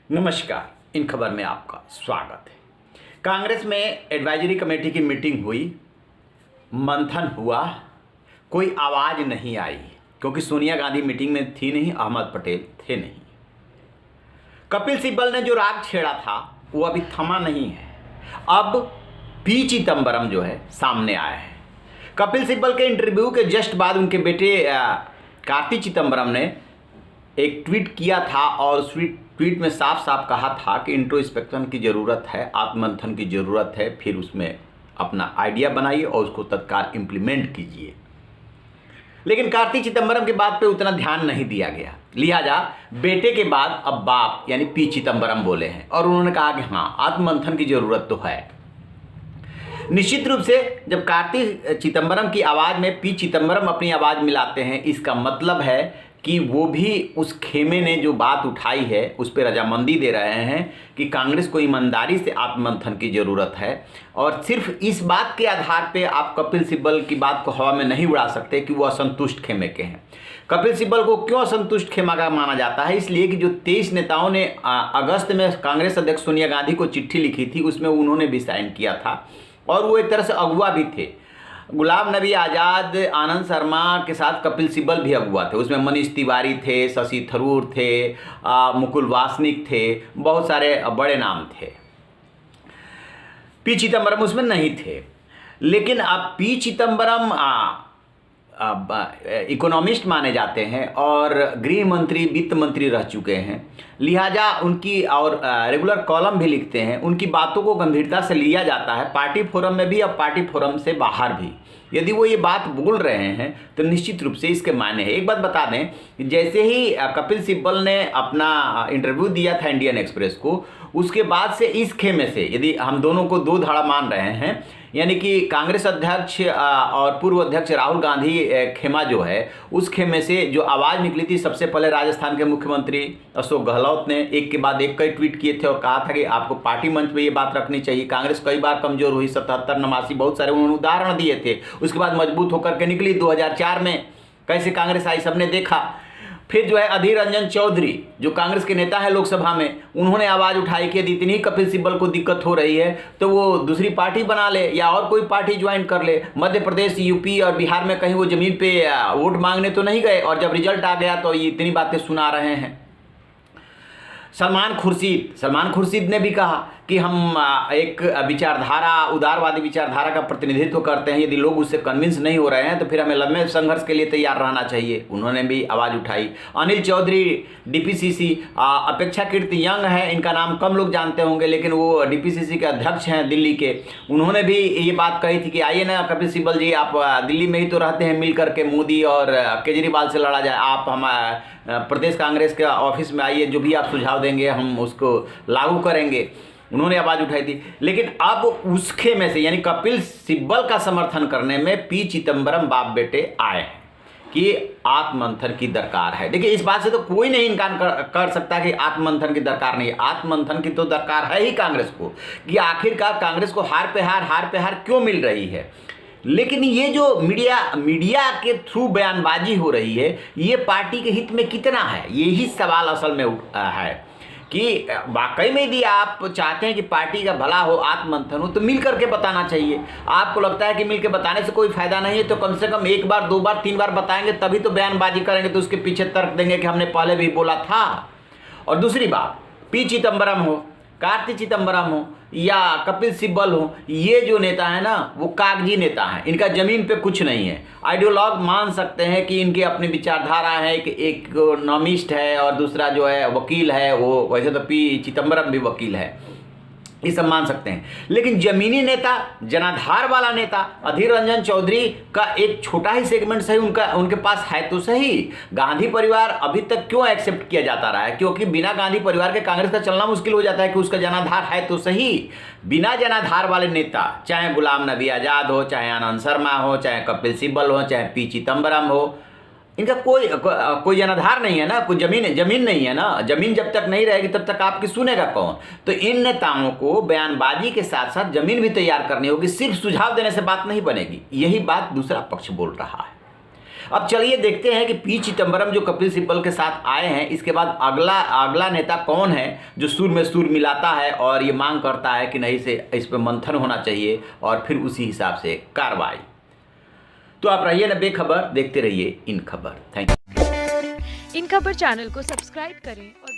नमस्कार। इन खबर में आपका स्वागत है। कांग्रेस में एडवाइजरी कमेटी की मीटिंग हुई, मंथन हुआ, कोई आवाज़ नहीं आई क्योंकि सोनिया गांधी मीटिंग में थी नहीं, अहमद पटेल थे नहीं। कपिल सिब्बल ने जो राग छेड़ा था वो अभी थमा नहीं है। अब पी चिदम्बरम जो है सामने आया है। कपिल सिब्बल के इंटरव्यू के जस्ट बाद उनके बेटे कार्ति चिदम्बरम ने एक ट्वीट किया था और उस ट्वीट में साफ साफ कहा था कि इंट्रोस्पेक्शन की ज़रूरत है, आत्ममंथन की ज़रूरत है, फिर उसमें अपना आइडिया बनाइए और उसको तत्काल इम्प्लीमेंट कीजिए। लेकिन कार्ति चिदम्बरम की बात पे उतना ध्यान नहीं दिया गया, लिहाजा बेटे के बाद अब बाप यानी पी चिदम्बरम बोले हैं और उन्होंने कहा कि हाँ, आत्ममंथन की ज़रूरत तो है। निश्चित रूप से जब कार्ति चिदम्बरम की आवाज़ में पी चिदम्बरम अपनी आवाज़ मिलाते हैं, इसका मतलब है कि वो भी उस खेमे ने जो बात उठाई है उस पर रजामंदी दे रहे हैं कि कांग्रेस को ईमानदारी से आत्ममंथन की ज़रूरत है। और सिर्फ इस बात के आधार पे आप कपिल सिब्बल की बात को हवा में नहीं उड़ा सकते कि वो असंतुष्ट खेमे के हैं। कपिल सिब्बल को क्यों असंतुष्ट खेमा का माना जाता है? इसलिए कि जो 23 नेताओं ने अगस्त में कांग्रेस अध्यक्ष सोनिया गांधी को चिट्ठी लिखी थी, उसमें उन्होंने भी साइन किया था और वो एक तरह से अगुवा भी थे। गुलाम नबी आज़ाद, आनंद शर्मा के साथ कपिल सिब्बल भी अगुआ थे। उसमें मनीष तिवारी थे, शशि थरूर थे, मुकुल वासनिक थे, बहुत सारे बड़े नाम थे। पी चिदम्बरम उसमें नहीं थे। लेकिन अब पी चिदम्बरम इकोनॉमिस्ट माने जाते हैं और गृह मंत्री, वित्त मंत्री रह चुके हैं, लिहाजा उनकी और रेगुलर कॉलम भी लिखते हैं। उनकी बातों को गंभीरता से लिया जाता है, पार्टी फोरम में भी और पार्टी फोरम से बाहर भी। यदि वो ये बात बोल रहे हैं तो निश्चित रूप से इसके मायने हैं। एक बात बता दें कि जैसे ही कपिल सिब्बल ने अपना इंटरव्यू दिया था इंडियन एक्सप्रेस को, उसके बाद से इस खेमे से यदि हम दोनों को दो धाड़ा मान रहे हैं, यानी कि कांग्रेस अध्यक्ष और पूर्व अध्यक्ष राहुल गांधी खेमा जो है, उस खेमे से जो आवाज़ निकली थी, सबसे पहले राजस्थान के मुख्यमंत्री अशोक गहलोत ने एक के बाद एक कई ट्वीट किए थे और कहा था कि आपको पार्टी मंच पे ये बात रखनी चाहिए। कांग्रेस कई बार कमज़ोर हुई, 77, 89, बहुत सारे उन्होंने उदाहरण दिए थे। उसके बाद मजबूत होकर के निकली। 2004 में कैसे कांग्रेस आई सबने देखा। फिर जो है अधीर रंजन चौधरी जो कांग्रेस के नेता हैं लोकसभा में, उन्होंने आवाज़ उठाई कि यदि इतनी कपिल सिब्बल को दिक्कत हो रही है तो वो दूसरी पार्टी बना ले या और कोई पार्टी ज्वाइन कर ले। मध्य प्रदेश, यूपी और बिहार में कहीं वो ज़मीन पे वोट मांगने तो नहीं गए और जब रिजल्ट आ गया तो ये इतनी बातें सुना रहे हैं। सलमान खुर्शीद ने भी कहा कि हम एक विचारधारा, उदारवादी विचारधारा का प्रतिनिधित्व करते हैं। यदि लोग उससे कन्विंस नहीं हो रहे हैं तो फिर हमें लंबे संघर्ष के लिए तैयार रहना चाहिए। उन्होंने भी आवाज़ उठाई। अनिल चौधरी, डीपीसीसी, अपेक्षाकृत यंग है, इनका नाम कम लोग जानते होंगे लेकिन वो डीपीसीसी के अध्यक्ष हैं दिल्ली के। उन्होंने भी ये बात कही थी कि आइए ना कपिल सिब्बल जी, आप दिल्ली में ही तो रहते हैं, मिल करके मोदी और केजरीवाल से लड़ा जाए। आप हम प्रदेश कांग्रेस के ऑफिस में आइए, जो भी आप सुझाव देंगे हम उसको लागू करेंगे। उन्होंने आवाज़ उठाई थी। लेकिन अब उसके में से यानी कपिल सिब्बल का समर्थन करने में पी चिदम्बरम बाप बेटे आए हैं कि आत्ममंथन की दरकार है। देखिए, इस बात से तो कोई नहीं इनकार कर सकता कि आत्ममंथन की दरकार नहीं है। आत्ममंथन की तो दरकार है ही कांग्रेस को कि आखिरकार कांग्रेस को हार पे हार क्यों मिल रही है। लेकिन ये जो मीडिया के थ्रू बयानबाजी हो रही है, ये पार्टी के हित में कितना है, यही सवाल असल में है कि वाकई में यदि आप चाहते हैं कि पार्टी का भला हो, आत्ममंथन हो, तो मिल करके बताना चाहिए। आपको लगता है कि मिल के बताने से कोई फायदा नहीं है तो कम से कम एक बार, दो बार, तीन बार बताएंगे तभी तो बयानबाजी करेंगे, तो उसके पीछे तर्क देंगे कि हमने पहले भी बोला था। और दूसरी बात, पी चिदम्बरम हो, कार्ति चिदम्बरम हो या कपिल सिब्बल हो, ये जो नेता है ना वो कागजी नेता हैं। इनका ज़मीन पे कुछ नहीं है। आइडियोलॉग मान सकते हैं कि इनकी अपनी विचारधारा है कि एक इकोनॉमिस्ट है और दूसरा जो है वकील है, वो वैसे तो पी चिदम्बरम भी वकील है, ये सब मान सकते हैं। लेकिन जमीनी नेता, जनाधार वाला नेता अधीर रंजन चौधरी का एक छोटा ही सेगमेंट सही उनके पास है तो सही। गांधी परिवार अभी तक क्यों एक्सेप्ट किया जाता रहा है? क्योंकि बिना गांधी परिवार के कांग्रेस का चलना मुश्किल हो जाता है कि उसका जनाधार है तो सही। बिना जनाधार वाले नेता, चाहे गुलाम नबी आज़ाद हो, चाहे आनंद शर्मा हो, चाहे कपिल सिब्बल हो, चाहे पी चिदम्बरम हो, इनका कोई जनाधार नहीं है ना, कोई जमीन नहीं है ना। जमीन जब तक नहीं रहेगी तब तक आपकी सुनेगा कौन? तो इन नेताओं को बयानबाजी के साथ साथ जमीन भी तैयार करनी होगी, सिर्फ सुझाव देने से बात नहीं बनेगी। यही बात दूसरा पक्ष बोल रहा है। अब चलिए देखते हैं कि पी चिदम्बरम जो कपिल सिब्बल के साथ आए हैं, इसके बाद अगला नेता कौन है जो सुर में सुर मिलाता है और ये मांग करता है कि नहीं से इस पर मंथन होना चाहिए और फिर उसी हिसाब से कार्रवाई। तो आप रहिए ना बेखबर, देखते रहिए इन खबर। Thank you. इन खबर चैनल को सब्सक्राइब करें और